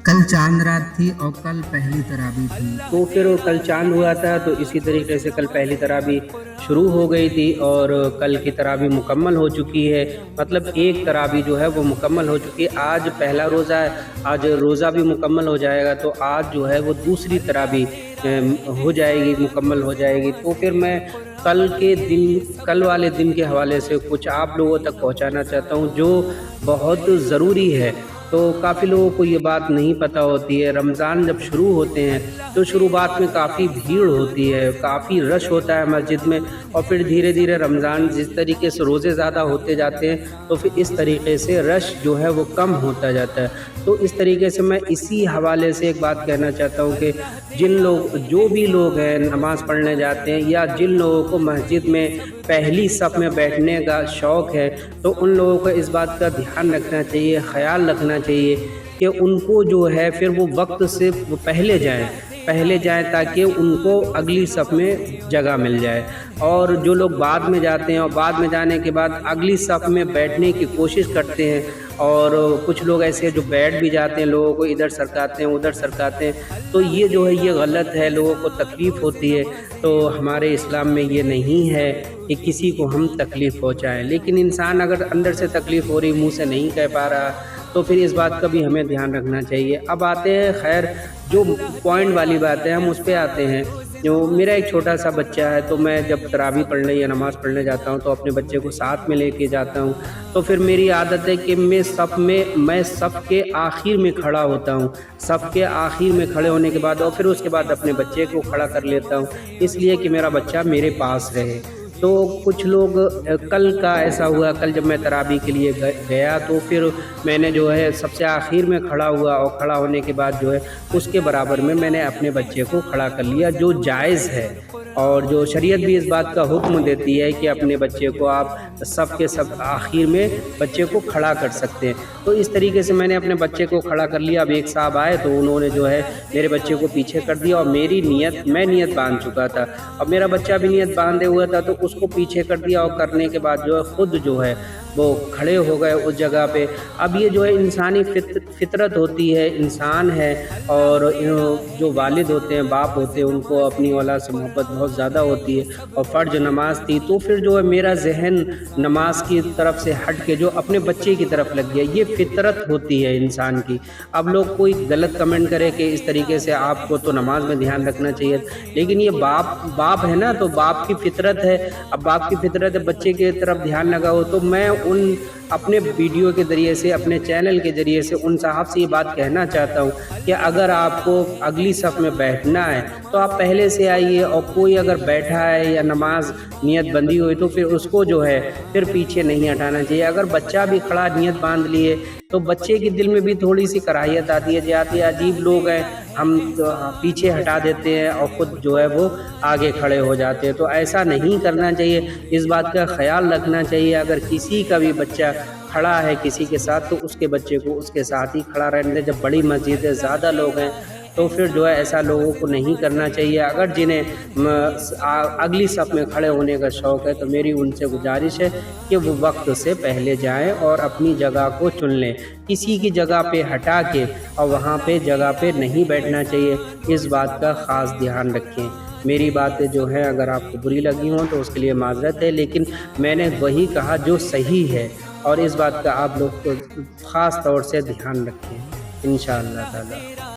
कल चांद रात थी और कल पहली तराबी थी। तो फिर कल चांद हुआ था तो इसी तरीके से कल पहली तराबी शुरू हो गई थी और कल की तराबी मुकम्मल हो चुकी है। मतलब एक तराबी जो है वो मुकम्मल हो चुकी है। आज पहला रोज़ा है, आज रोज़ा भी मुकम्मल हो जाएगा तो आज जो है वो दूसरी तराबी हो जाएगी, मुकम्मल हो जाएगी। तो फिर मैं कल वाले दिन के हवाले से कुछ आप लोगों तक पहुंचाना चाहता हूं जो बहुत ज़रूरी है। तो काफ़ी लोगों को ये बात नहीं पता होती है। रमज़ान जब शुरू होते हैं तो शुरुआत में काफ़ी भीड़ होती है, काफ़ी रश होता है मस्जिद में, और फिर धीरे धीरे रमज़ान जिस तरीके से रोज़े ज़्यादा होते जाते हैं तो फिर इस तरीके से रश जो है वो कम होता जाता है। तो इस तरीके से मैं इसी हवाले से एक बात कहना चाहता हूँ कि जो भी लोग हैं नमाज़ पढ़ने जाते हैं या जिन लोगों को मस्जिद में पहली सफ़ में बैठने का शौक़ है तो उन लोगों को इस बात का ध्यान रखना चाहिए, ख़याल रखना चाहिए कि उनको जो है फिर वो वक्त से पहले जाएं ताकि उनको अगली सफ़ में जगह मिल जाए। और जो लोग बाद में जाते हैं और बाद में जाने के बाद अगली सफ़ में बैठने की कोशिश करते हैं, और कुछ लोग ऐसे जो बैठ भी जाते हैं, लोगों को इधर सरकाते हैं उधर सरकाते हैं, तो ये जो है ये गलत है, लोगों को तकलीफ़ होती है। तो हमारे इस्लाम में ये नहीं है कि किसी को हम तकलीफ़ पहुँचाएं। लेकिन इंसान अगर अंदर से तकलीफ़ हो रही, मुंह से नहीं कह पा रहा, तो फिर इस बात का भी हमें ध्यान रखना चाहिए। अब आते हैं, खैर जो पॉइंट वाली बात है हम उस पर आते हैं। जो मेरा एक छोटा सा बच्चा है तो मैं जब तरावी पढ़ने या नमाज़ पढ़ने जाता हूँ तो अपने बच्चे को साथ में लेके जाता हूँ। तो फिर मेरी आदत है कि मैं सफ़ के आखिर में खड़ा होता हूँ। सफ़ के आखिर में खड़े होने के बाद और फिर उसके बाद अपने बच्चे को खड़ा कर लेता हूँ, इसलिए कि मेरा बच्चा मेरे पास रहे। तो कुछ लोग कल का ऐसा हुआ, कल जब मैं तरावी के लिए गया तो फिर मैंने जो है सबसे आखिर में खड़ा हुआ, और खड़ा होने के बाद जो है उसके बराबर में मैंने अपने बच्चे को खड़ा कर लिया, जो जायज़ है। और जो शरीयत भी इस बात का हुक्म देती है कि अपने बच्चे को आप सफ़ के आखिर में बच्चे को खड़ा कर सकते हैं। तो इस तरीके से मैंने अपने बच्चे को खड़ा कर लिया। अब एक साहब आए तो उन्होंने जो है मेरे बच्चे को पीछे कर दिया, और मैं नियत बांध चुका था, अब मेरा बच्चा भी नियत बांधे हुआ था, तो उसको पीछे कर दिया, और करने के बाद जो है ख़ुद जो है वो खड़े हो गए उस जगह पे। अब ये जो है इंसानी फितरत होती है, इंसान है, और जो वालिद होते हैं, बाप होते हैं, उनको अपनी औलाद से मोहब्बत बहुत ज़्यादा होती है, और फ़र्ज नमाज थी तो फिर जो है मेरा जहन नमाज की तरफ से हट के जो अपने बच्चे की तरफ लग गया। ये फितरत होती है इंसान की। अब लोग कोई गलत कमेंट करे कि इस तरीके से आपको तो नमाज में ध्यान रखना चाहिए, लेकिन ये बाप है ना, तो बाप की फितरत है। अब बाप की फितरत है बच्चे की तरफ ध्यान लगा हो, तो मैं उन अपने वीडियो के ज़रिए से, अपने चैनल के ज़रिए से उन साहब से ये बात कहना चाहता हूँ कि अगर आपको अगली सफ़ में बैठना है तो आप पहले से आइए, और कोई अगर बैठा है या नमाज नियत बंदी हुई तो फिर उसको जो है फिर पीछे नहीं हटाना चाहिए। अगर बच्चा भी खड़ा नियत बांध लिए तो बच्चे के दिल में भी थोड़ी सी कराहियत आती है, जाती है अजीब लोग हैं, हम पीछे हटा देते हैं और ख़ुद जो है वो आगे खड़े हो जाते हैं। तो ऐसा नहीं करना चाहिए, इस बात का ख्याल रखना चाहिए। अगर किसी का भी बच्चा खड़ा है किसी के साथ तो उसके बच्चे को उसके साथ ही खड़ा रहने दें। जब बड़ी मस्जिद है, ज़्यादा लोग हैं, तो फिर जो है ऐसा लोगों को नहीं करना चाहिए। अगर जिन्हें अगली सफ़ में खड़े होने का शौक़ है तो मेरी उनसे गुजारिश है कि वो वक्त से पहले जाएं और अपनी जगह को चुन लें। किसी की जगह पे हटा के और वहाँ पे जगह पे नहीं बैठना चाहिए, इस बात का ख़ास ध्यान रखें। मेरी बातें जो हैं अगर आपको बुरी लगी हों तो उसके लिए माज़रत है, लेकिन मैंने वही कहा जो सही है, और इस बात का आप लोग को ख़ास तौर से ध्यान रखें इंशाअल्लाह ताला।